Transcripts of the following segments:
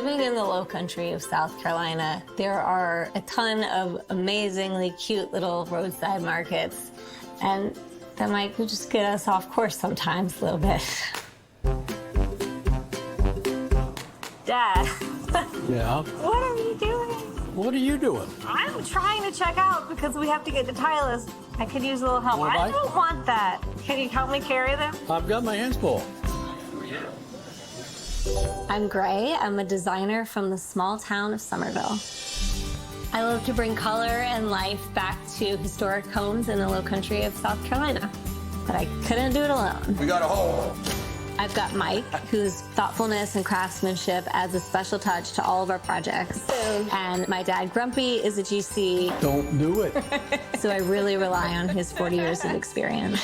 Living in the low country of South Carolina, there are a ton of amazingly cute little roadside markets, and that might just get us off course sometimes a little bit. Dad. Yeah? What are you doing? What are you doing? I'm trying to check out because we have to get to Tyler's. I could use a little help. Well, I don't want that. Can you help me carry them? I've got my hands full. I'm Gray. I'm a designer from the small town of Somerville. I love to bring color and life back to historic homes in the low country of South Carolina, but I couldn't do it alone. We got a hole. I've got Mike, whose thoughtfulness and craftsmanship adds a special touch to all of our projects. And my dad, Grumpy, is a GC. Don't do it. So I really rely on his 40 years of experience.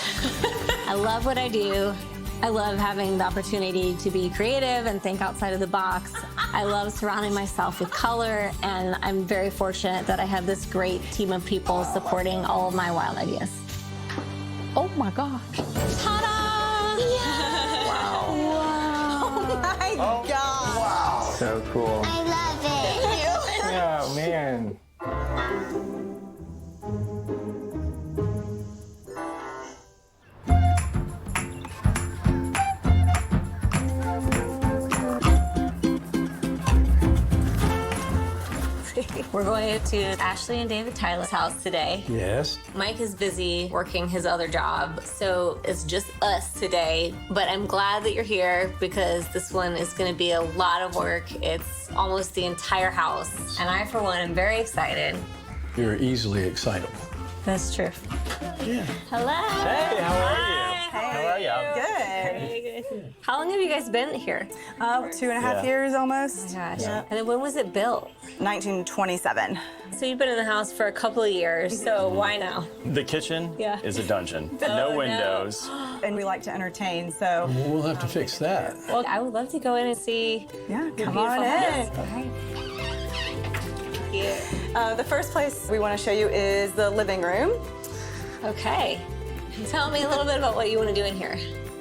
I love what I do. I love having the opportunity to be creative and think outside of the box. I love surrounding myself with color, and I'm very fortunate that I have this great team of people supporting all of my wild ideas. Oh my gosh. Ta-da! Yeah. Wow. Oh my God. Wow. So cool. I love it. Oh, man. We're going to Ashley and David Tyler's house today. Yes. Mike is busy working his other job, so it's just us today. But I'm glad that you're here because this one is going to be a lot of work. It's almost the entire house. And I, for one, am very excited. You're easily excitable. That's true. Yeah. Hello. Hey, how are you? Hi. How are you? Good. How long have you guys been here? 2.5 years almost. Oh my gosh. Yeah. And then when was it built? 1927. So you've been in the house for a couple of years, so why now? The kitchen Yeah. is a dungeon. Oh, No no. windows. And we like to entertain, so Well, we'll have to fix that. Well, I would love to go in and see yeah, your come on beautiful in. house. All right. The first place we want to show you is the living room. Okay. Tell me a little bit about what you want to do in here.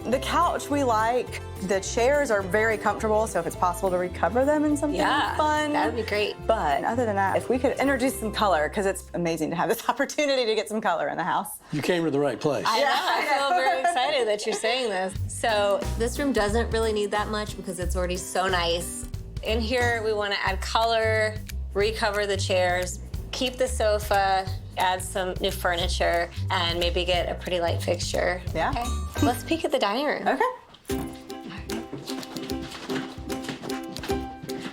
The couch we like. The chairs are very comfortable, so if it's possible to recover them in something fun. that would be great. But other than that, if we could introduce some color, because it's amazing to have this opportunity to get some color in the house. You came to the right place. I know, I feel very excited that you're saying this. So this room doesn't really need that much because it's already so nice. In here, we want to add color, recover the chairs, keep the sofa, add some new furniture, and maybe get a pretty light fixture. Yeah. Okay. Let's peek at the dining room. Okay.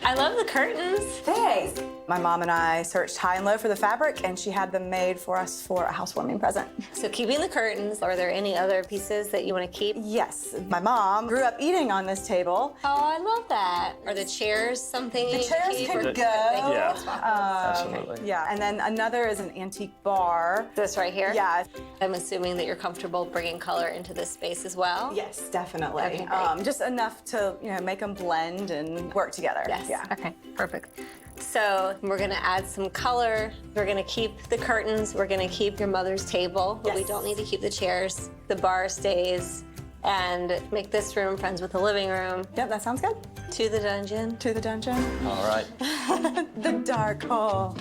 I love the curtains. Thanks. My mom and I searched high and low for the fabric, and she had them made for us for a housewarming present. So keeping the curtains, are there any other pieces that you want to keep? Yes, my mom grew up eating on this table. Oh, I love that. Are the chairs something The you chairs keep? can go. Yeah. Absolutely. Yeah, and then another is an antique bar. This right here? Yeah. I'm assuming that you're comfortable bringing color into this space as well? Yes, definitely. Okay, great. Just enough to make them blend and work together. Yes. Yeah. Okay, perfect. So we're gonna add some color. We're gonna keep the curtains. We're gonna keep your mother's table, but we Yes. don't need to keep the chairs. The bar stays, and make this room friends with the living room. Yep, that sounds good. To the dungeon. To the dungeon. All right. The dark hole.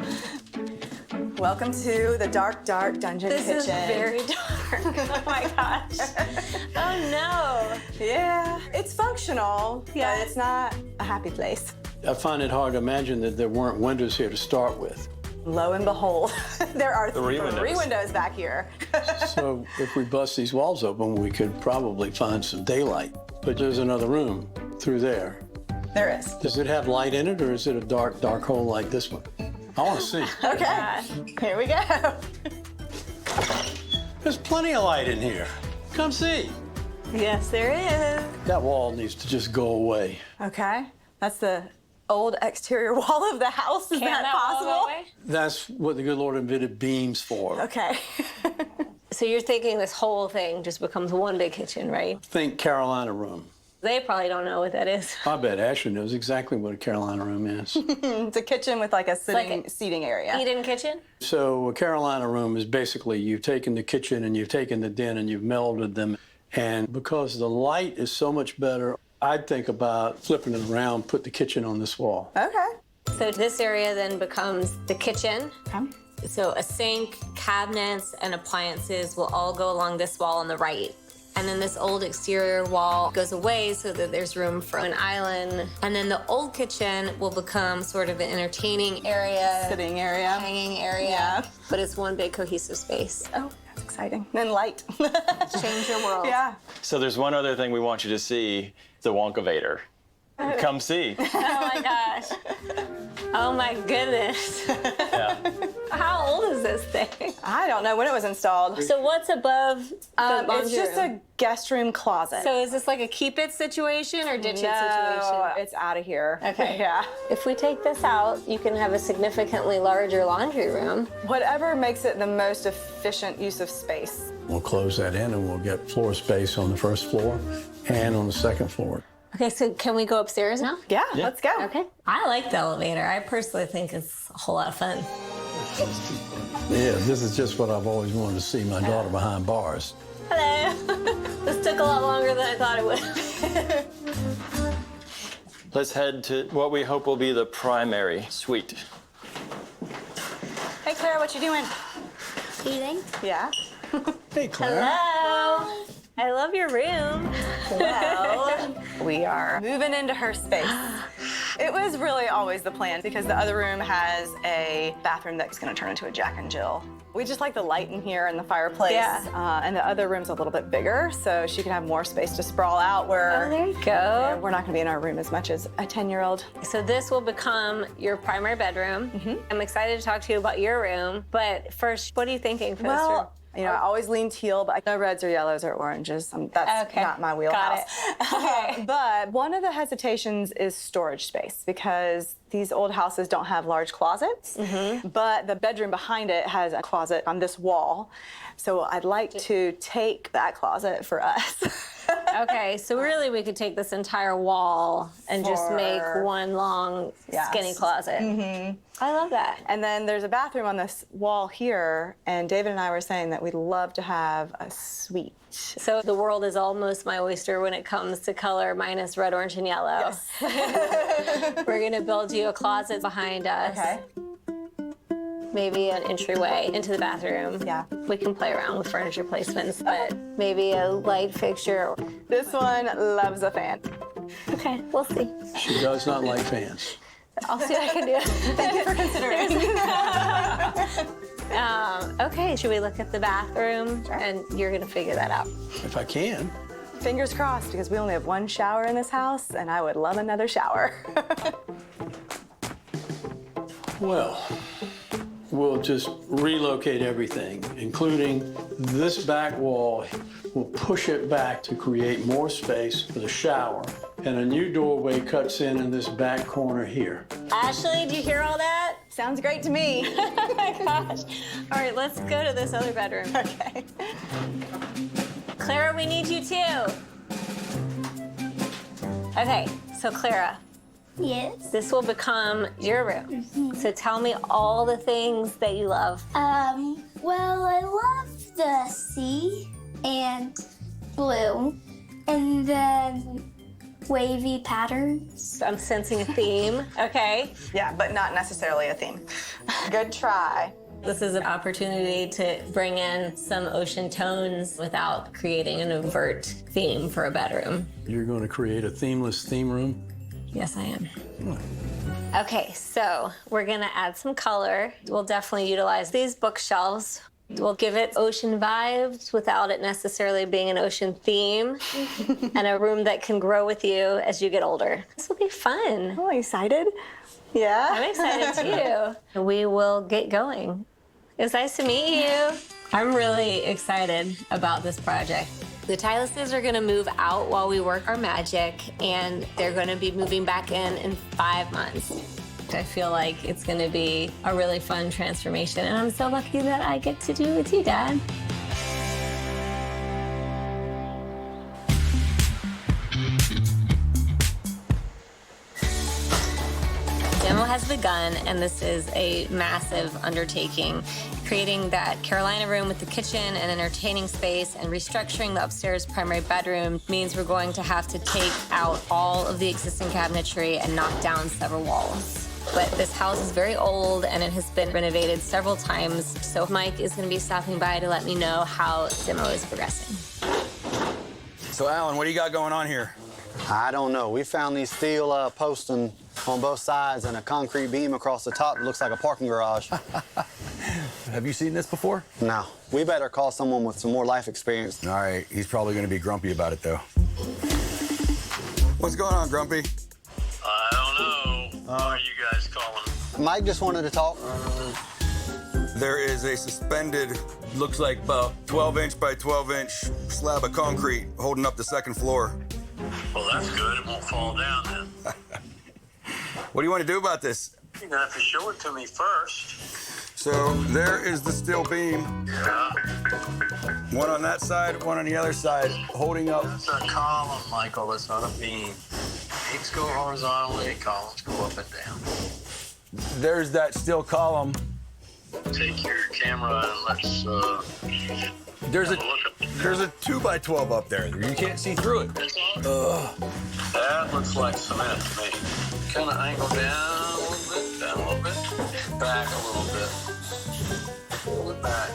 Welcome to the dark, dark dungeon This kitchen. is very dark. Oh my gosh. Oh no. Yeah, it's functional, Yeah. but it's not a happy place. I find it hard to imagine that there weren't windows here to start with. Lo and behold, there are Three windows. windows back here. So if we bust these walls open, we could probably find some daylight. But there's another room through there. There is. Does it have light in it, or is it a dark, dark hole like this one? I want to see. Okay, here we go. There's plenty of light in here. Come see. Yes, there is. That wall needs to just go away. Okay, that's the old exterior wall of the house. Is that wall go possible? away? That's what the good Lord invented beams for. Okay. So you're thinking this whole thing just becomes one big kitchen, right? Think Carolina room. They probably don't know what that is. I bet Ashley knows exactly what a Carolina room is. It's a kitchen with like a like seating area. Eat-in kitchen? So a Carolina room is basically you've taken the kitchen and you've taken the den and you've melded them. And because the light is so much better I'd think about flipping it around, put the kitchen on this wall. Okay. So this area then becomes the kitchen. Okay. So a sink, cabinets, and appliances will all go along this wall on the right. And then this old exterior wall goes away so that there's room for an island. And then the old kitchen will become sort of an entertaining area. Sitting area. Hanging area. Yeah. But it's one big cohesive space. Oh, that's exciting. And light. Change your world. Yeah. So there's one other thing we want you to see, the Wonkavator. Come see. Oh my gosh. Oh my goodness. Yeah. How old is this thing? I don't know when it was installed. So what's above the laundry It's just room? a guest room closet. So is this like a keep it situation or ditch it situation? No, it's out of here. Okay. Yeah. If we take this out, you can have a significantly larger laundry room. Whatever makes it the most efficient use of space. We'll close that in and we'll get floor space on the first floor and on the second floor. Okay, so can we go upstairs now? Yeah, let's go. Okay. I like the elevator. I personally think it's a whole lot of fun. Yeah, this is just what I've always wanted to see, my daughter behind bars. Hello. This took a lot longer than I thought it would. Let's head to what we hope will be the primary suite. Hey, Clara, what you doing? Eating? Yeah. Hey, Clara. Hello. I love your room. Well, we are moving into her space. It was really always the plan because the other room has a bathroom that's going to turn into a Jack and Jill. We just like the light in here and the fireplace. Yeah. And the other room's a little bit bigger, so she can have more space to sprawl out where Oh, there you go. we're not going to be in our room as much as a 10-year-old. So this will become your primary bedroom. I'm excited to talk to you about your room, but first, what are you thinking for this room? Well, you know, I always lean teal, but no reds or yellows or oranges. That's Okay. not my wheelhouse. Got it. But one of the hesitations is storage space because these old houses don't have large closets, but the bedroom behind it has a closet on this wall. So I'd like to take that closet for us. Okay, so really we could take this entire wall and just make For- one long skinny Yes. closet. I love that. And then there's a bathroom on this wall here, and David and I were saying that we'd love to have a suite. So the world is almost my oyster when it comes to color minus red, orange, and yellow. We're gonna build you a closet behind us. Okay. Maybe an entryway into the bathroom. Yeah. We can play around with furniture placements, but maybe a light fixture. This one loves a fan. Okay, we'll see. She does not like fans. I'll see what I can do. Thank you for considering. Okay, should we look at the bathroom? Sure. And you're gonna figure that out. If I can. Fingers crossed, because we only have one shower in this house, and I would love another shower. Well, we'll just relocate everything, including this back wall. We'll push it back to create more space for the shower. And a new doorway cuts in this back corner here. Ashley, do you hear all that? Sounds great to me. Oh my gosh. All right, let's go to this other bedroom. Okay. Clara, we need you too. Okay, so Clara, Yes. this will become your room. So tell me all the things that you love. Well, I love the sea and blue, and then wavy patterns. I'm sensing a theme, okay? Yeah, but not necessarily a theme. Good try. This is an opportunity to bring in some ocean tones without creating an overt theme for a bedroom. You're going to create a themeless theme room? Yes, I am. Okay, so we're gonna add some color. We'll definitely utilize these bookshelves. We'll give it ocean vibes without it necessarily being an ocean theme, and a room that can grow with you as you get older. This will be fun. Oh, excited? Yeah. I'm excited too. We will get going. It was nice to meet you. I'm really excited about this project. The Tyluses are gonna move out while we work our magic, and they're gonna be moving back in 5 months. I feel like it's gonna be a really fun transformation, and I'm so lucky that I get to do it with you, Dad. Demo has begun, and this is a massive undertaking. Creating that Carolina room with the kitchen and entertaining space and restructuring the upstairs primary bedroom means we're going to have to take out all of the existing cabinetry and knock down several walls. But this house is very old and it has been renovated several times, so Mike is going to be stopping by to let me know how demo is progressing. So Alan, what do you got going on here? I don't know. We found these steel posts on both sides and a concrete beam across the top that looks like a parking garage. Have you seen this before? No. We better call someone with some more life experience. All right, he's probably gonna be grumpy about it though. What's going on, Grumpy? I don't know. Why are you guys calling? Mike just wanted to talk. There is a suspended, looks like about 12-inch by 12-inch slab of concrete holding up the second floor. Well, that's good. It won't fall down then. What do you want to do about this? You're gonna have to show it to me first. So there is the steel beam. Yeah. One on that side, one on the other side, holding up. That's a column, Michael. That's not a beam. Beams go horizontally, columns go up and down. There's that steel column. Take your camera and let's There's a have a look at there's a 2x12 up there. You can't see through it. this. That looks like cement to me. Kind of angle down a little bit, back a little bit. Pull it back.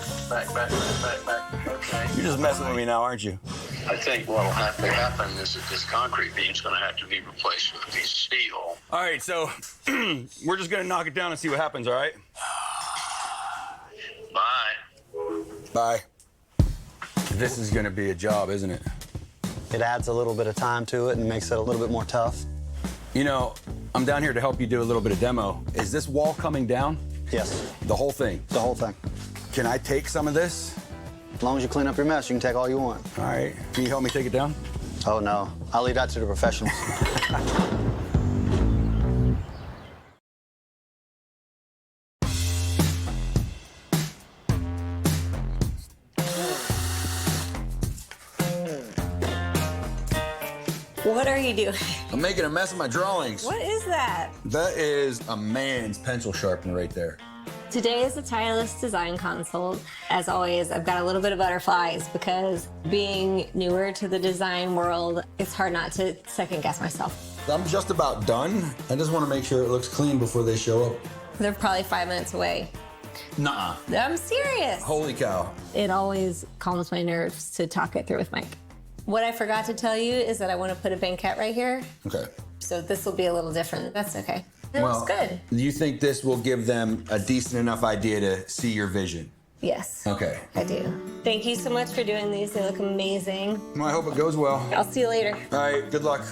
Okay. You're just messing with me now, aren't you? I think what'll have to happen is that this concrete beam's gonna have to be replaced with a piece of steel. All right, so we're just gonna knock it down and see what happens, all right? Bye. Bye. This is gonna be a job, isn't it? It adds a little bit of time to it and makes it a little bit more tough. You know, I'm down here to help you do a little bit of demo. Is this wall coming down? Yes, The whole thing? the whole thing. Can I take some of this? As long as you clean up your mess, you can take all you want. All right. Can you help me take it down? Oh, no. I'll leave that to the professionals. What are you doing? I'm making a mess of my drawings. What is that? That is a man's pencil sharpener right there. Today is a tireless design consult. As always, I've got a little bit of butterflies because being newer to the design world, it's hard not to second guess myself. I'm just about done. I just want to make sure it looks clean before they show up. They're probably 5 minutes away. Nuh-uh. I'm serious. Holy cow. It always calms my nerves to talk it through with Mike. What I forgot to tell you is that I want to put a banquette right here. Okay. So this will be a little different. That's okay. It looks good. You think this will give them a decent enough idea to see your vision? Yes. Okay. I do. Thank you so much for doing these. They look amazing. Well, I hope it goes well. I'll see you later. All right, good luck.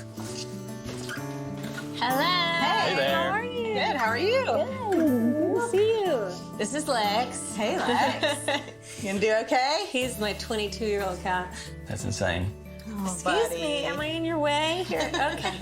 Hello. Hey there. How are you? Good, how are you? Good to see you. This is Lex. Hey, Lex. You gonna do okay? He's my 22-year-old cat. That's insane. Excuse me, am I in your way? Here, okay.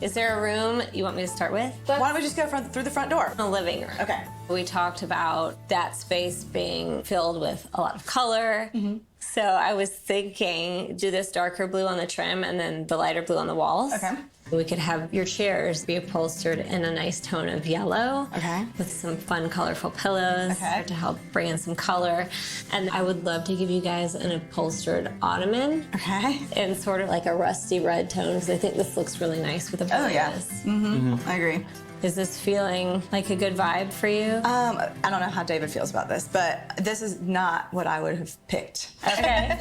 Is there a room you want me to start with? Why don't we just go through the front door? The living room. Okay. We talked about that space being filled with a lot of color. So I was thinking, do this darker blue on the trim and then the lighter blue on the walls. Okay. We could have your chairs be upholstered in a nice tone of yellow. Okay. With some fun, colorful pillows Okay. to help bring in some color. And I would love to give you guys an upholstered ottoman. Okay. In sort of like a rusty red tone, because I think this looks really nice with the pillows. Oh, yeah. I agree. Is this feeling like a good vibe for you? I don't know how David feels about this, but this is not what I would have picked. Okay.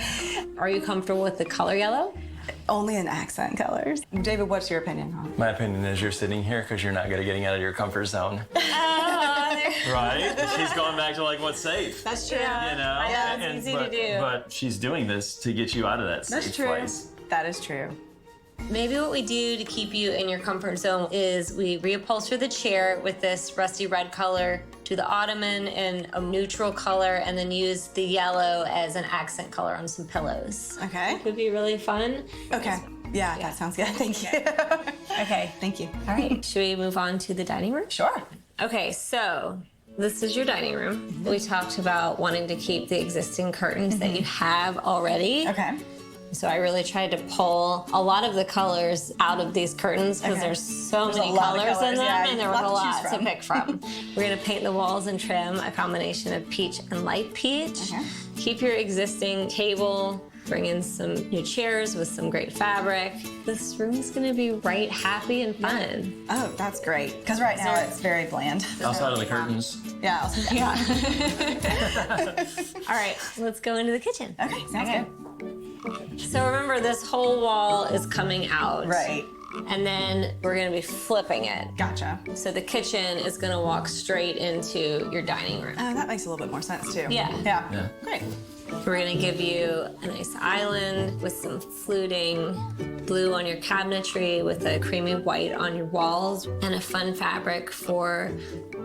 Are you comfortable with the color yellow? Only in accent colors. David, what's your opinion on it? My opinion is you're sitting here because you're not good at getting out of your comfort zone. Right? She's going back to like what's safe. That's true. You know? Yeah, it's easy to do. But she's doing this to get you out of that That's safe true. place. That is true. Maybe what we do to keep you in your comfort zone is we reupholster the chair with this rusty red color, do the ottoman in a neutral color, and then use the yellow as an accent color on some pillows. Okay. Would be really fun. Okay. Yeah, that sounds good. Thank you. Okay. Thank you. All right. Should we move on to the dining room? Sure. Okay, so this is your dining room. We talked about wanting to keep the existing curtains that you have already. Okay. So I really tried to pull a lot of the colors out of these curtains because there's so many a lot of colors in colors, them, yeah, and there was a lot to lot choose to from. pick from. We're gonna paint the walls and trim a combination of peach and light peach. Keep your existing table, bring in some new chairs with some great fabric. This room is gonna be bright, happy, and fun. Oh, that's great. Because right now it's very bland. Outside of the curtains. Yeah. All right, let's go into the kitchen. Okay, sounds good. So remember, this whole wall is coming out. Right. And then we're gonna be flipping it. Gotcha. So the kitchen is gonna walk straight into your dining room. Oh, that makes a little bit more sense too. Yeah. Yeah. Great. We're gonna give you a nice island with some fluting blue on your cabinetry with a creamy white on your walls and a fun fabric for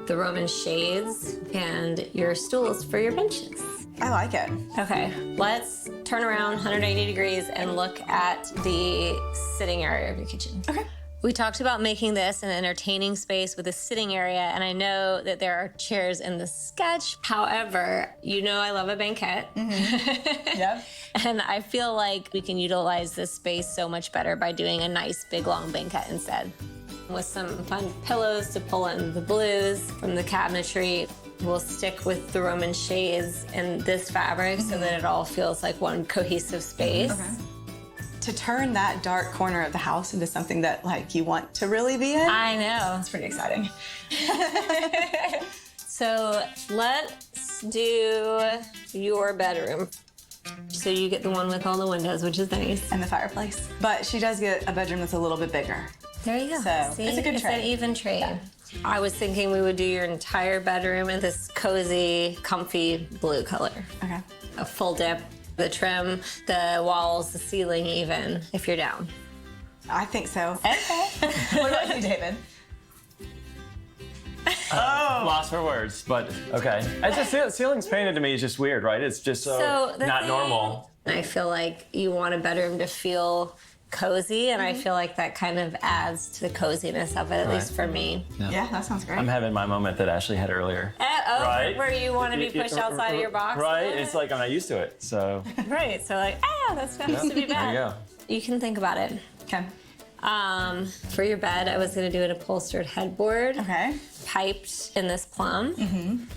the Roman shades and your stools for your benches. I like it. Okay, let's turn around 180 degrees and look at the sitting area of your kitchen. Okay. We talked about making this an entertaining space with a sitting area, and I know that there are chairs in the sketch. However, you know I love a banquette. Yep. And I feel like we can utilize this space so much better by doing a nice big long banquette instead. With some fun pillows to pull in the blues from the cabinetry. We'll stick with the Roman shades and this fabric so that it all feels like one cohesive space. Okay. To turn that dark corner of the house into something that like you want to really be in. I know. It's pretty exciting. So let's do your bedroom. So you get the one with all the windows, which is nice. And the fireplace. But she does get a bedroom that's a little bit bigger. There you go. So, See? it's a good It's trade. an even trade. I was thinking we would do your entire bedroom in this cozy, comfy blue color. Okay. A full dip, the trim, the walls, the ceiling even, if you're down. I think so. Okay. What about you, David? Lost for words, but okay. It's just ceilings painted to me is just weird, right? It's just so the not thing- normal. I feel like you want a bedroom to feel cozy, and I feel like that kind of adds to the coziness of it, at least for me. Yeah, that sounds great. I'm having my moment that Ashley had earlier. Right? Where you want to be pushed outside of your box. a Right? little It's bit? like I'm not used to it, so Right, so like, that's supposed to be bad. there you go. You can think about it. Okay. For your bed, I was gonna do an upholstered headboard. Okay. Piped in this plum.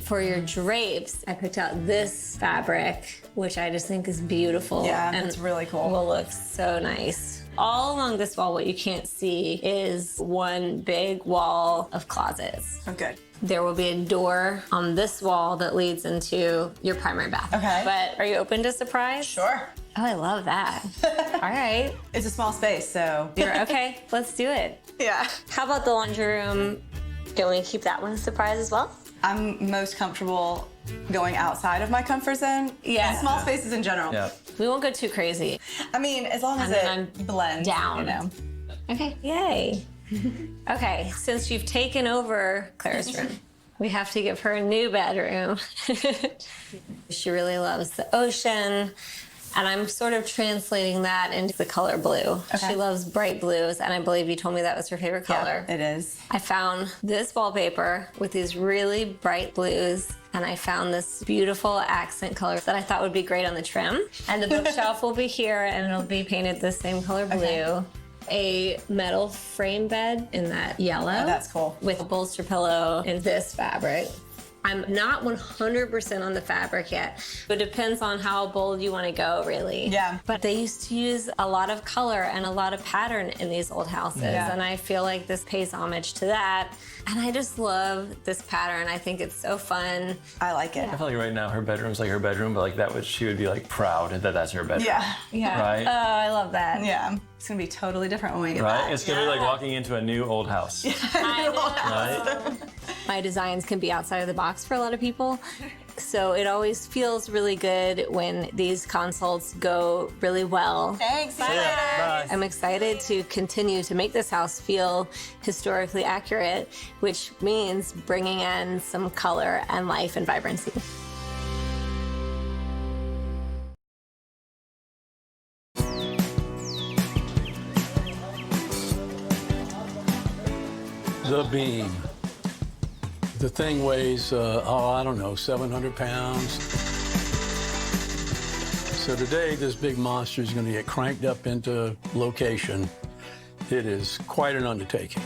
For your drapes, I picked out this fabric, which I just think is beautiful. Yeah, and it's really cool. Will look so nice. All along this wall, what you can't see is one big wall of closets. Oh, good. There will be a door on this wall that leads into your primary bath. Okay. But are you open to surprise? Sure. Oh, I love that. All right. It's a small space, so. You're okay. Let's do it. Yeah. How about the laundry room? Can we keep that one a surprise as well? I'm most comfortable going outside of my comfort zone. Yeah. And small spaces in general. Yeah. We won't go too crazy. I mean, as long as And then it I'm blends. down. You know. Okay. Yay. Okay, since you've taken over Clara's room, we have to give her a new bedroom. She really loves the ocean. And I'm sort of translating that into the color blue. Okay. She loves bright blues, and I believe you told me that was her favorite color. Yeah, it is. I found this wallpaper with these really bright blues, and I found this beautiful accent color that I thought would be great on the trim. And the bookshelf will be here, and it'll be painted the same color blue. Okay. A metal frame bed in that yellow. Oh, that's cool. With a bolster pillow in this fabric. I'm not 100% on the fabric yet. It depends on how bold you want to go, really. Yeah. But they used to use a lot of color and a lot of pattern in these old houses. Yeah. And I feel like this pays homage to that. And I just love this pattern. I think it's so fun. I like it. I feel like right now her bedroom's like her bedroom, but like that would she would be like proud that that's her bedroom. Yeah. Yeah. Right? Oh, I love that. Yeah. It's gonna be totally different when we get Right? back. It's gonna be like walking into a new old house. I know. Right? My designs can be outside of the box for a lot of people. So it always feels really good when these consults go really well. Thanks. Bye. Bye. I'm excited to continue to make this house feel historically accurate, which means bringing in some color and life and vibrancy. The beam. The thing weighs, I don't know, 700 pounds. So today, this big monster is going to get cranked up into location. It is quite an undertaking.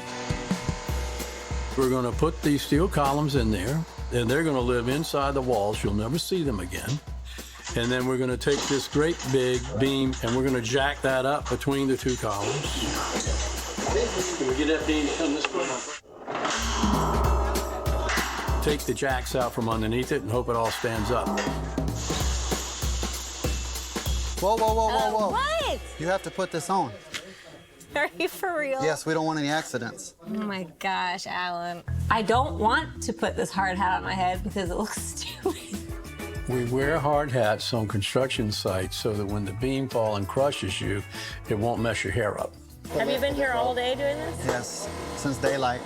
We're going to put these steel columns in there, and they're going to live inside the walls. You'll never see them again. And then we're going to take this great big beam, and we're going to jack that up between the two columns. Can we get that beam to come this way? Take the jacks out from underneath it and hope it all stands up. Whoa, whoa, whoa, whoa, whoa. What? You have to put this on. Are you for real? Yes, we don't want any accidents. Oh my gosh, Alan. I don't want to put this hard hat on my head because it looks stupid. We wear hard hats on construction sites so that when the beam falls and crushes you, it won't mess your hair up. Have you been here all day doing this? Yes, since daylight.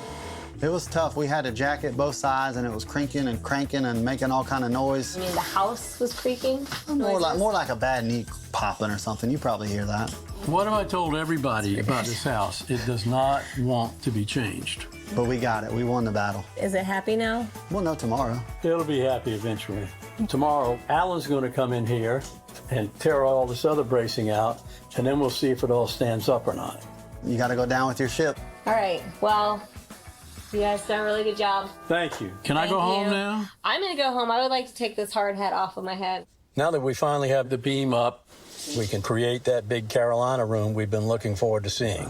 It was tough. We had to jack it both sides, and it was crinking and cranking and making all kind of noise. I mean, the house was creaking? More like a bad knee popping or something. You probably hear that. What have I told everybody about this house? It does not want to be changed. But we got it. We won the battle. Is it happy now? We'll know tomorrow. It'll be happy eventually. Tomorrow, Alan's going to come in here and tear all this other bracing out, and then we'll see if it all stands up or not. You got to go down with your ship. All right, well, you guys done a really good job. Thank you. Can I go home now? I'm gonna go home. I would like to take this hard hat off of my head. Now that we finally have the beam up, we can create that big Carolina room we've been looking forward to seeing.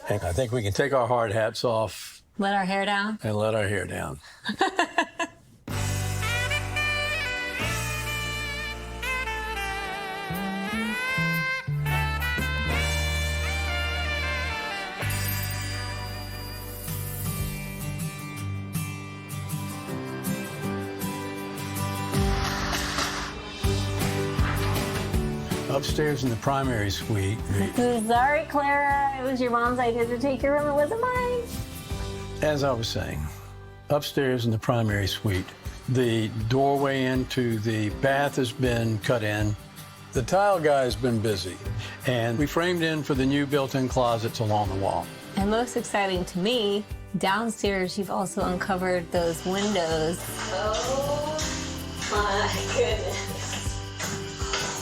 And I think we can take our hard hats off. Let our hair down? And let our hair down. Upstairs in the primary suite. Sorry, Clara. It was your mom's idea to take your room. It wasn't mine. As I was saying, upstairs in the primary suite, the doorway into the bath has been cut in. The tile guy's been busy, and we framed in for the new built-in closets along the wall. And most exciting to me, downstairs you've also uncovered those windows. Oh my goodness.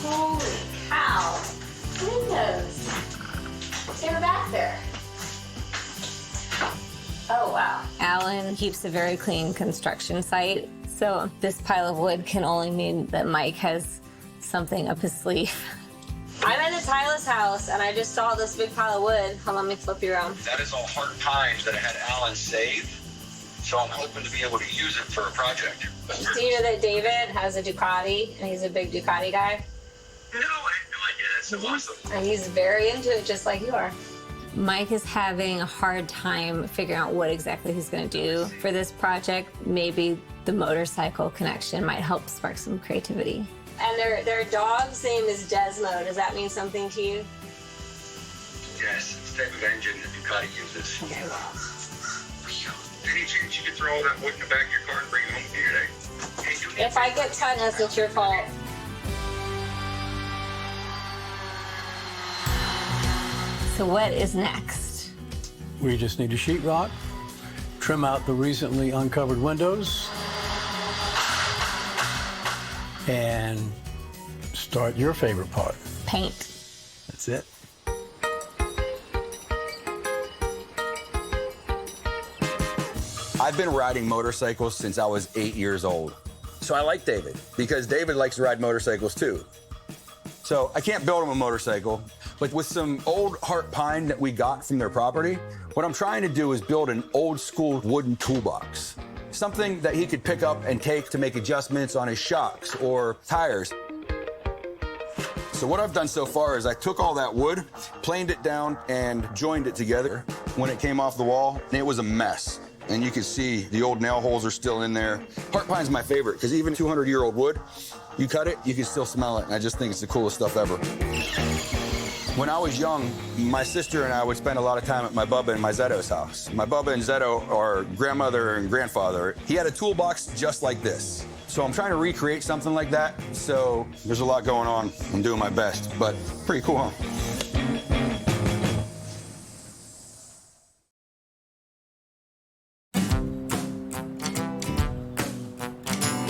Holy cow. Windows. They were back there. Oh, wow. Alan keeps a very clean construction site, so this pile of wood can only mean that Mike has something up his sleeve. I'm in a Tyler's house, and I just saw this big pile of wood. Hold on, let me flip you around. That is all hard pines that I had Alan save, so I'm hoping to be able to use it for a project. Do you know that David has a Ducati, and he's a big Ducati guy? No, I had no idea. That's so awesome. And he's very into it, just like you are. Mike is having a hard time figuring out what exactly he's going to do for this project. Maybe the motorcycle connection might help spark some creativity. And their dog's name is Desmo. Does that mean something to you? Yes, it's the type of engine that Ducati uses. Okay, well. Any chance you could throw all that wood in the back of your car and bring it home to you today? Hey, If I get tetanus, it's your fault. So what is next? We just need a sheetrock, trim out the recently uncovered windows, and start your favorite part. Paint. That's it. I've been riding motorcycles since I was 8 years old. So I like David because David likes to ride motorcycles too. So I can't build him a motorcycle, but with some old heart pine that we got from their property, what I'm trying to do is build an old school wooden toolbox. Something that he could pick up and take to make adjustments on his shocks or tires. So what I've done so far is I took all that wood, planed it down, and joined it together. When it came off the wall, it was a mess. And you can see the old nail holes are still in there. Heart pine's my favorite, because even 200-year-old wood, you cut it, you can still smell it, and I just think it's the coolest stuff ever. When I was young, my sister and I would spend a lot of time at my Bubba and my Zeto's house. My Bubba and Zeto are grandmother and grandfather. He had a toolbox just like this. So I'm trying to recreate something like that. So there's a lot going on. I'm doing my best, but pretty cool, huh?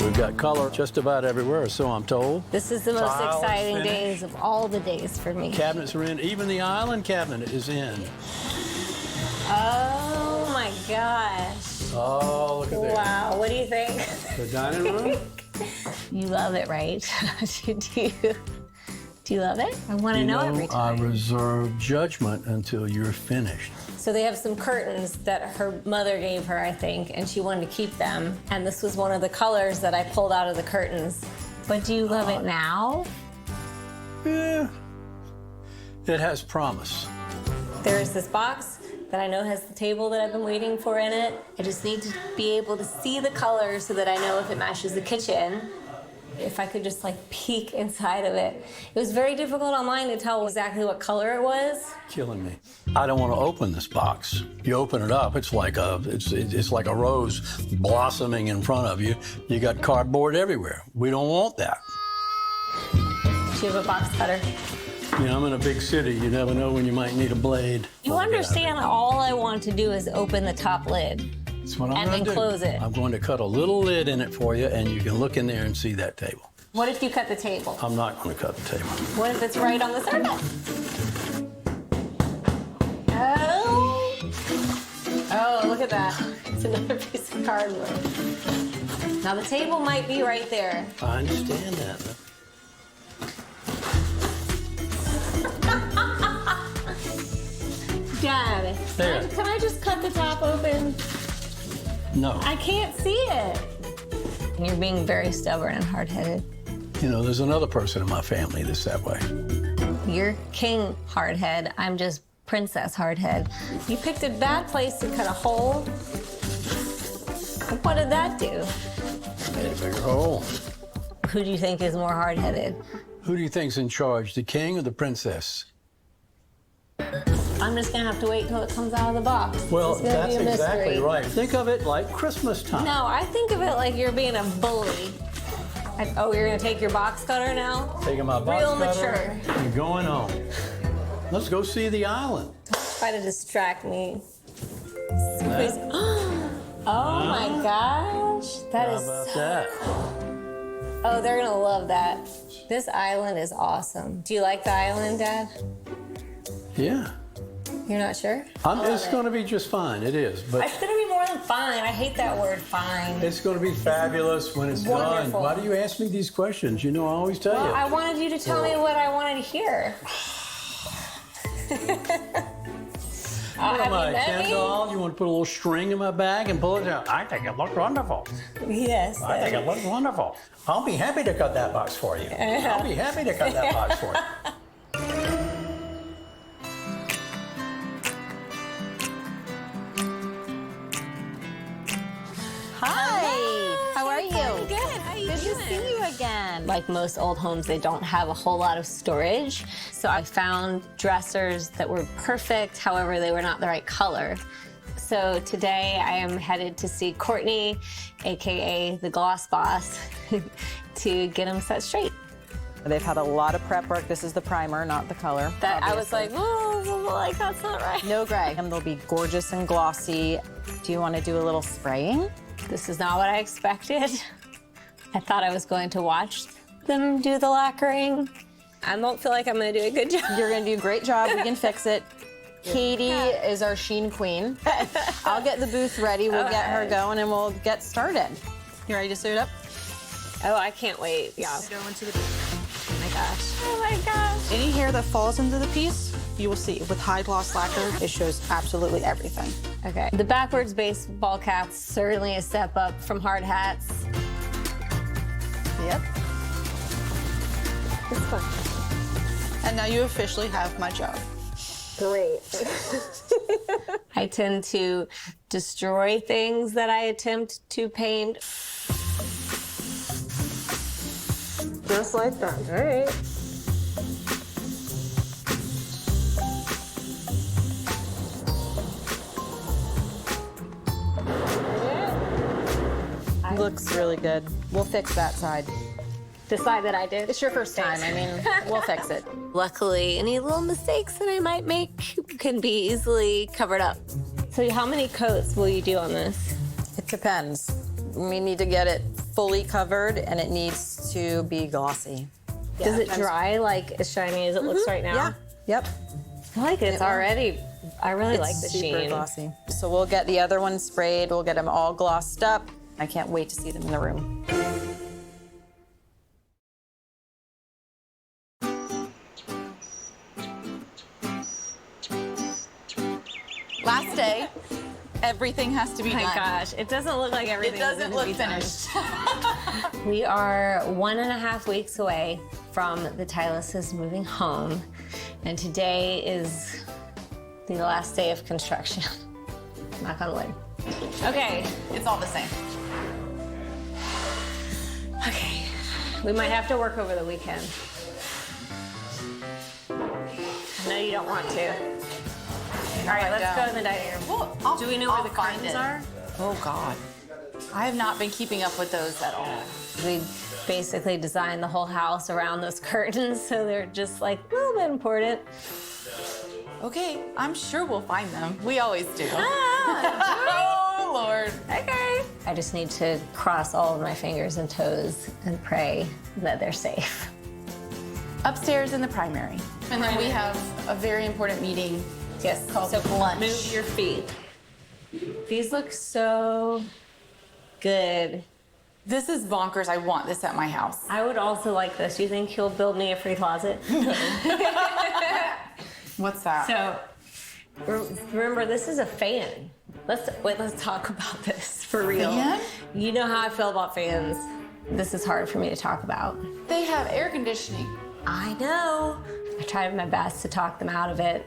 We've got color just about everywhere, so I'm told. This is the most Tiles, exciting finish. days of all the days for me. Cabinets are in. Even the island cabinet is in. Oh my gosh. Oh, look at that. Wow, what do you think? The dining room? You love it, right? Do you love it? I want to know every time. I reserve judgment until you're finished. So they have some curtains that her mother gave her, I think, and she wanted to keep them. And this was one of the colors that I pulled out of the curtains. But do you love it now? Yeah. It has promise. There's this box that I know has the table that I've been waiting for in it. I just need to be able to see the colors so that I know if it matches the kitchen. If I could just like peek inside of it. It was very difficult online to tell exactly what color it was. Killing me. I don't want to open this box. You open it up, it's like a rose blossoming in front of you. You got cardboard everywhere. We don't want that. Do you have a box cutter? You know, I'm in a big city. You never know when you might need a blade. You understand all I want to do is open the top lid. That's what I'm And going then to do. close it. I'm going to cut a little lid in it for you, and you can look in there and see that table. What if you cut the table? I'm not going to cut the table. What if it's right on the surface? Oh. Oh, look at that. It's another piece of cardboard. Now the table might be right there. I understand that. Dad, There. can I just cut the top open? No. I can't see it. You're being very stubborn and hard-headed. You know, there's another person in my family that's that way. You're king hardhead. I'm just princess hardhead. You picked a bad place to cut a hole. What did that do? Made a bigger hole. Who do you think is more hard-headed? Who do you think's in charge, the king or the princess? I'm just gonna have to wait till it comes out of the box. Well, It's gonna that's be a mystery. exactly right. Think of it like Christmas time. No, I think of it like you're being a bully. Oh, you're gonna take your box cutter now? Taking my box Real cutter mature. and going home. Let's go see the island. Try to distract me. Please. Oh my gosh, that How is about so that? Oh, they're gonna love that. This island is awesome. Do you like the island, Dad? Yeah. You're not sure? It's going to be just fine. It is. But It's gonna be more than fine. I hate that word fine. it's going to be fabulous when it's Wonderful. done. Why do you ask me these questions? You know, I always tell Well, you. I wanted you to tell me what I wanted to hear. What am I, have you met Ken me? doll? You want to put a little string in my bag and pull it out? I think it looked wonderful. Yes. I think it looked wonderful. I'll be happy to cut that box for you. I'll be happy to cut that box for you. Hi. How are you? Good. How you Good doing? to see you again. Like most old homes, they don't have a whole lot of storage. So I found dressers that were perfect, however, they were not the right color. So today I am headed to see Courtney, AKA the Gloss Boss, to get them set straight. They've had a lot of prep work. This is the primer, not the color. That I was obviously. like, oh, like that's not right. No gray. And they'll be gorgeous and glossy. Do you want to do a little spraying? This is not what I expected. I thought I was going to watch them do the lacquering. I don't feel like I'm going to do a good job. You're going to do a great job. We can fix it. Katie is our sheen queen. I'll get the booth ready. We'll get her going and we'll get started. You ready to suit up? Oh, I can't wait. Yeah. Go into the booth. Oh my gosh. Oh my gosh. Any hair that falls into the piece, you will see. With high gloss lacquer, it shows absolutely everything. Okay. The backwards baseball cap's certainly a step up from hard hats. Yep. It's fun. And now you officially have my job. Great. I tend to destroy things that I attempt to paint. Just like that. All right. Looks really good. We'll fix that side. The side that I did. It's your first time. I mean, we'll fix it. Luckily, any little mistakes that I might make can be easily covered up. So how many coats will you do on this? It depends. We need to get it fully covered and it needs to be glossy. Does it dry like as shiny as it looks right now? Yeah. Yep. I like it. It's already, I really like the super sheen. glossy. So we'll get the other ones sprayed. We'll get them all glossed up. I can't wait to see them in the room. Last day, everything has to be Oh done. my gosh, it doesn't look like everything It doesn't is look gonna be done. finished. We are 1.5 weeks away from the Tyluses moving home, and today is the last day of construction. Knock on wood. Okay. It's all the same. Okay. We might have to work over the weekend. I know you don't want to. All right, let's go in the dining room. Well, Do we know where I'll the find curtains it. are? Oh, God. I have not been keeping up with those at all. We basically designed the whole house around those curtains, so they're just like a little bit important. Okay, I'm sure we'll find them. We always do. Ah, oh, Lord. okay. I just need to cross all of my fingers and toes and pray that they're safe. Upstairs in the primary. And then we have a very important meeting. Yes, Called so lunch. move your feet. These look so good. This is bonkers. I want this at my house. I would also like this. Do you think he'll build me a free closet? What's that? So, remember, this is a fan. Let's talk about this for real. Fan? You know how I feel about fans. This is hard for me to talk about. They have air conditioning. I know. I tried my best to talk them out of it.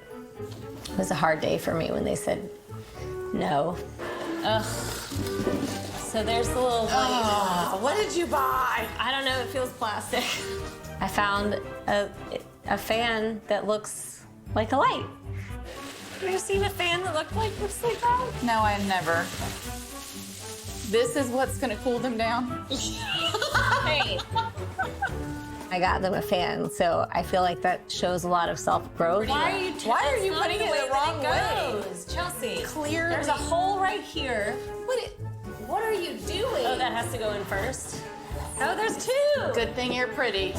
It was a hard day for me when they said no. Ugh. So there's the little Oh, what did you buy? I don't know, it feels plastic. I found a fan that looks like a light. Have you ever seen a fan that looks like that? No, I never. This is what's gonna cool them down? Hey. I got them a fan, so I feel like that shows a lot of self-growth. Why are you putting it the wrong way? Chelsea, Clearly. there's a hole right here. What are you doing? Oh, that has to go in first. Oh, there's two. Good thing you're pretty.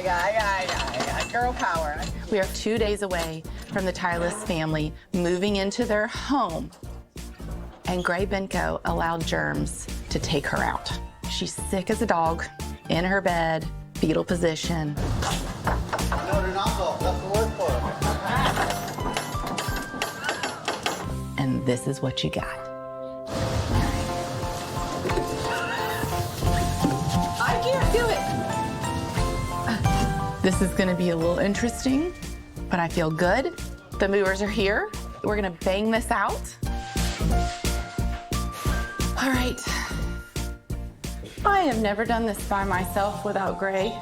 I got girl power. We are 2 days away from the Tylus family moving into their home. And Gray Benko allowed germs to take her out. She's sick as a dog, in her bed, fetal position. No, they're not off. That's the word for it. And this is what you got. I can't do it. This is gonna be a little interesting, but I feel good. The movers are here. We're gonna bang this out. All right. I have never done this by myself without Gray.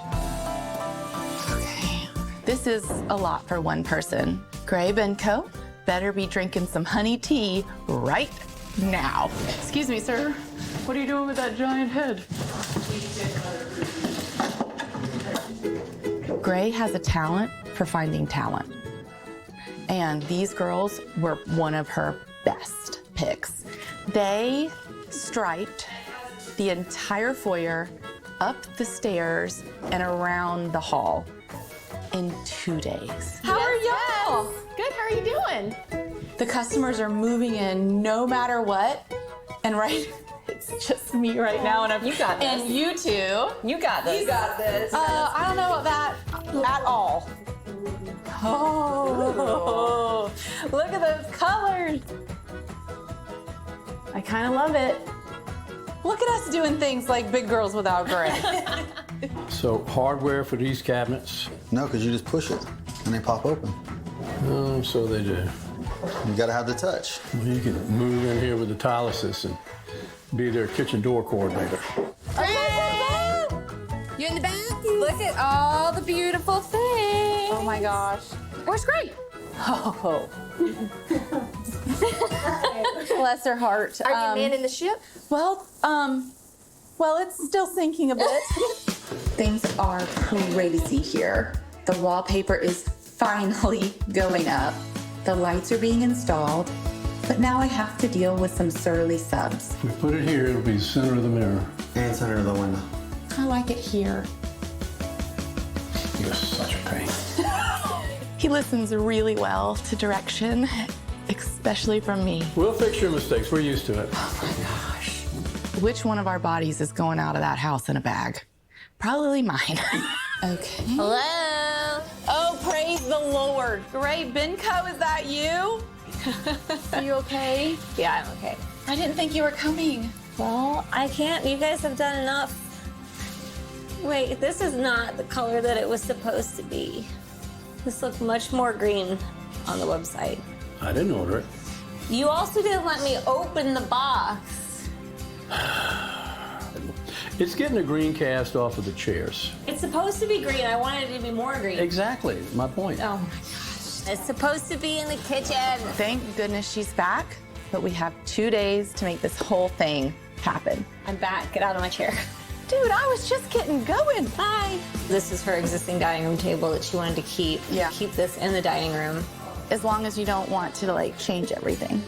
Okay. This is a lot for one person. Gray Benko better be drinking some honey tea right now. Excuse me, sir. What are you doing with that giant head? Gray has a talent for finding talent. And these girls were one of her best picks. They striped the entire foyer, up the stairs, and around the hall in 2 days. How are y'all? Good, how are you doing? The customers are moving in no matter what. And it's just me right now. And You got this. And you two. You got this. You got this. I don't know about that at all. Oh, look at those colors. I kind of love it. Look at us doing things like big girls without Gray. So hardware for these cabinets? No, because you just push it and they pop open. Oh, so they do. You gotta have the touch. Well, you can move in here with the Tyluses and be their kitchen door coordinator. You in the back? Look at all the beautiful things. Oh my gosh. Where's Gray? Oh. Bless her heart. Are you manning the ship? Well, Well, it's still sinking a bit. Things are crazy here. The wallpaper is finally going up. The lights are being installed, but now I have to deal with some surly subs. If we put it here, it'll be the center of the mirror. And center of the window. I like it here. You're such a pain. He listens really well to direction, especially from me. We'll fix your mistakes. We're used to it. Which one of our bodies is going out of that house in a bag? Probably mine. Okay. Hello? Oh, praise the Lord. Great. Benko, is that you? Are you okay? Yeah, I'm okay. I didn't think you were coming. Well, I can't. You guys have done enough. Wait, this is not the color that it was supposed to be. This looked much more green on the website. I didn't order it. You also didn't let me open the box. It's getting a green cast off of the chairs. It's supposed to be green. I wanted it to be more green. Exactly, my point. Oh my gosh. It's supposed to be in the kitchen. Thank goodness she's back, but we have 2 days to make this whole thing happen. I'm back. Get out of my chair. Dude, I was just getting going. Bye. This is her existing dining room table that she wanted to keep. Yeah. Keep this in the dining room. As long as you don't want to like change everything.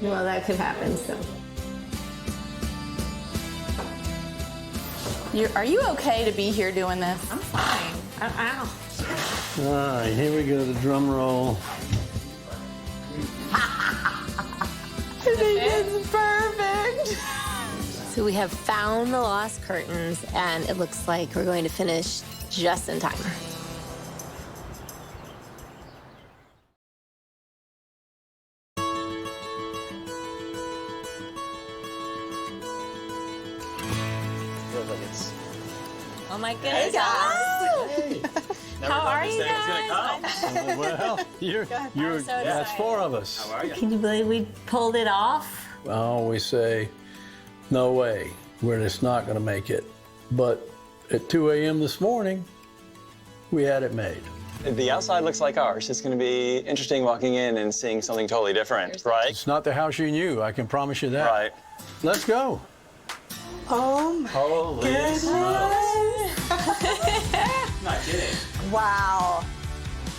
Well, that could happen, so. Are you okay to be here doing this? I'm fine. Ow. All right, here we go, the drum roll. It's perfect. So we have found the lost curtains, and it looks like we're going to finish just in time. Feels like it's. Oh my goodness. Hey guys. How are you guys? Well, that's excited. 4 of us. How are you? Can you believe we pulled it off? I always say, no way, we're just not going to make it. But at 2 a.m. this morning, we had it made. The outside looks like ours. It's going to be interesting walking in and seeing something totally different, right? It's not the house you knew, I can promise you that. Right. Let's go. Oh my Holy goodness. Not kidding. Wow.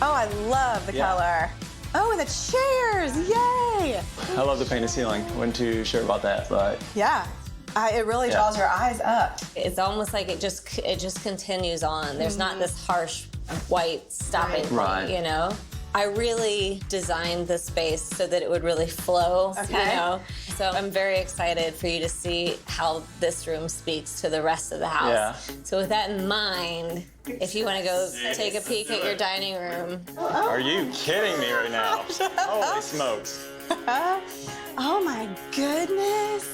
Oh, I love the Yeah. color. Oh, and the chairs, yay! I love the painted ceiling. Wasn't too sure about that, but Yeah, it really Yeah. draws your eyes up. It's almost like it just continues on. There's not this harsh white stopping point, Right. you know? I really designed the space so that it would really flow, you Okay. know? So I'm very excited for you to see how this room speaks to the rest of the house. Yeah. So with that in mind, if you want to go take a peek at your dining room. are you kidding me right now? Holy smokes. Oh my goodness.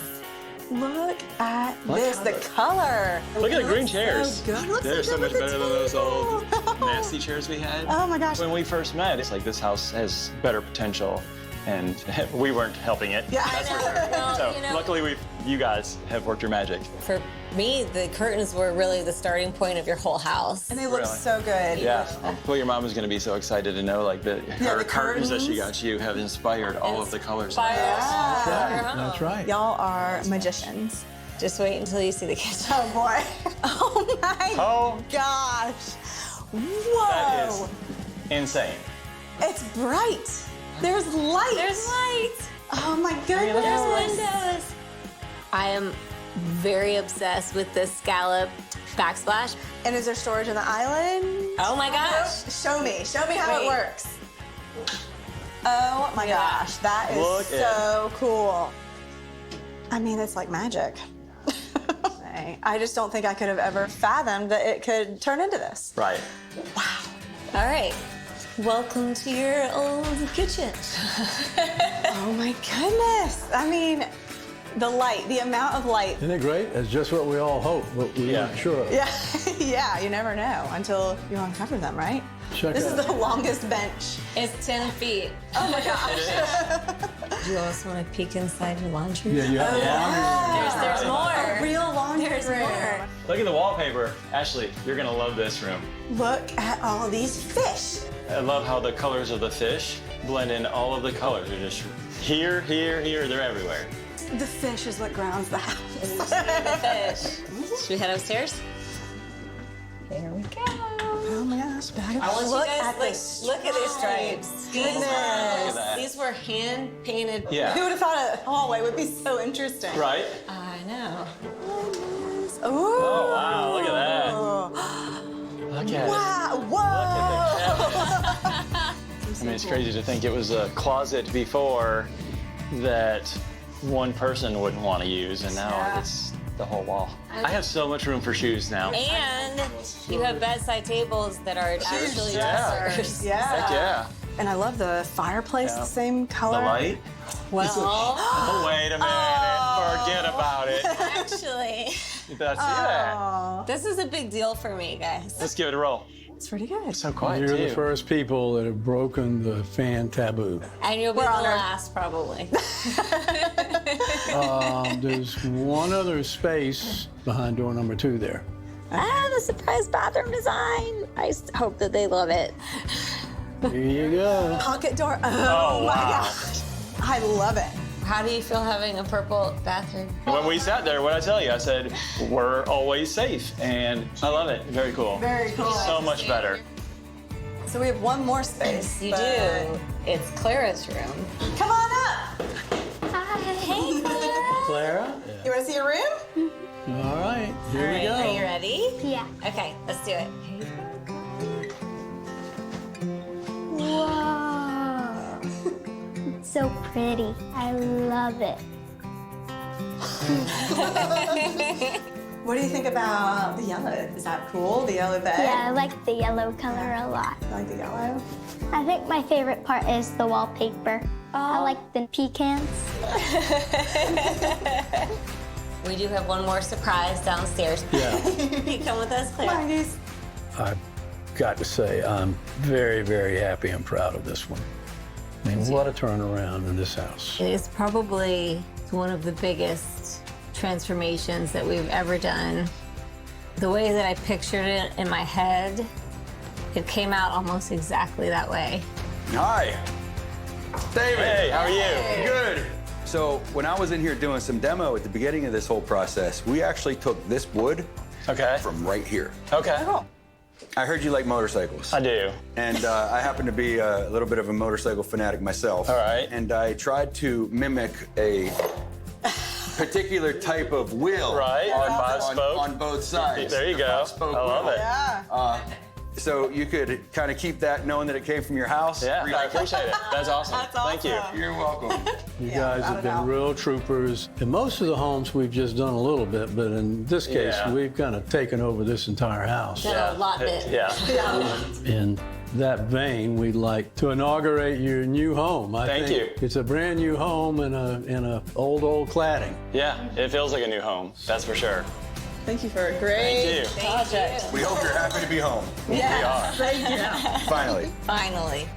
Look at this, the color. Look at the green So chairs. good. Looks They're so good much with the better than those old table. nasty chairs we had. Oh my gosh. When we first met, it's like this house has better potential, and we weren't helping it. Yeah, That's I for know. sure. Well, So you know- luckily, you guys have worked your magic. For me, the curtains were really the starting point of your whole house. And they look Really? so good. Yeah. Well, your mom was going to be so excited to know, like, that her the curtains that she curtains. got you have inspired all of the colors. That's right. Y'all are magicians. Just wait until you see the kitchen. Oh boy. Oh my Oh, gosh. that is Whoa. insane. It's bright. There's light. There's light. Oh my goodness. There's windows. I am very obsessed with this scallop backsplash. And is there storage in the island? Oh my gosh. Show me how Wait. it works. Oh my gosh, that is Look so cool. I mean, it's like magic. I just don't think I could have ever fathomed that it could turn into this. Right. All right. Welcome to your old kitchen. Oh my goodness. I mean, the light, the amount of light. Isn't it great? That's just what we all hope, but we Yeah. weren't sure of. Yeah, yeah, you never know until you uncover them, right? Check This out. is the longest bench. It's 10 feet. Oh my gosh. Do you also want to peek inside your laundry? Yeah, you have There's more. A real laundry There's room. more. Look at the wallpaper. Ashley, you're going to love this room. Look at all these fish. I love how the colors of the fish blend in. All of the colors are just here, here, here. They're everywhere. The fish is what grounds the house. Fish. Should we head upstairs? Here we go. Oh my gosh, bag of I want look you guys at like this. look at these stripes. Goodness. These were hand painted. Yeah. Who would have thought a hallway would be so interesting? Right? I know. Ooh. Oh, wow, look at that. Look at it. Wow. Whoa. I mean, it's crazy to think it was a closet before that one person wouldn't want to use, and now it's the whole wall. I have so much room for shoes now. And you have bedside tables that are actually dressers. Yeah. Heck yeah. And I love the fireplace, the same The color. light? Well, Oh, wait a minute. Forget about it. actually, You better see that. this is a big deal for me, guys. Let's give it a roll. It's pretty good. So quiet, You're too. the first people that have broken the fan taboo. And you'll be the honored. last, probably. There's one other space behind door number 2 there. The surprise bathroom design. I hope that they love it. Here you go. Pocket door. Oh, my wow. gosh. I love it. How do you feel having a purple bathroom? When we sat there, what did I tell you? I said, we're always safe, and I love it. Very cool. Very cool. So much better. So we have one more space. You but- do. It's Clara's room. Come on up. Hey, Clara. Clara? You want to see your room? All right, here we go. Are you ready? Yeah. Okay, let's do it. Whoa. It's so pretty. I love it. What do you think about the yellow? Is that cool? The yellow bed? Yeah, I like the yellow color a lot. I like the yellow. I think my favorite part is the wallpaper. I like the pecans. We do have one more surprise downstairs. Yeah. You come with us, Clara. Nice. I've got to say, I'm very, very happy and proud of this one. I mean, what a turnaround in this house. It is probably one of the biggest transformations that we've ever done. The way that I pictured it in my head, it came out almost exactly that way. Hi. David. Hey, how are you? Good. So when I was in here doing some demo at the beginning of this whole process, we actually took this wood Okay. from right here. Okay. I heard you like motorcycles. I do. And I happen to be a little bit of a motorcycle fanatic myself. All right. And I tried to mimic a particular type of wheel. Right, on both sides. There you The go. five-spoke I love wheel. it. Yeah. So you could kind of keep that knowing that it came from your house. Yeah, I appreciate it. That's awesome. That's Thank you. awesome. You're welcome. You Yeah, guys without have a been doubt. real troopers. In most of the homes, we've just done a little bit, but in this case, Yeah. we've kind of taken over this entire house. Did a lot bit. Yeah. In that vein, we'd like to inaugurate your new home. I Thank think you. It's a brand new home in a old cladding. Yeah, it feels like a new home. That's for sure. Thank you for a great Thank you. project. We hope you're happy to be home. Yes, thank you. Finally. Finally.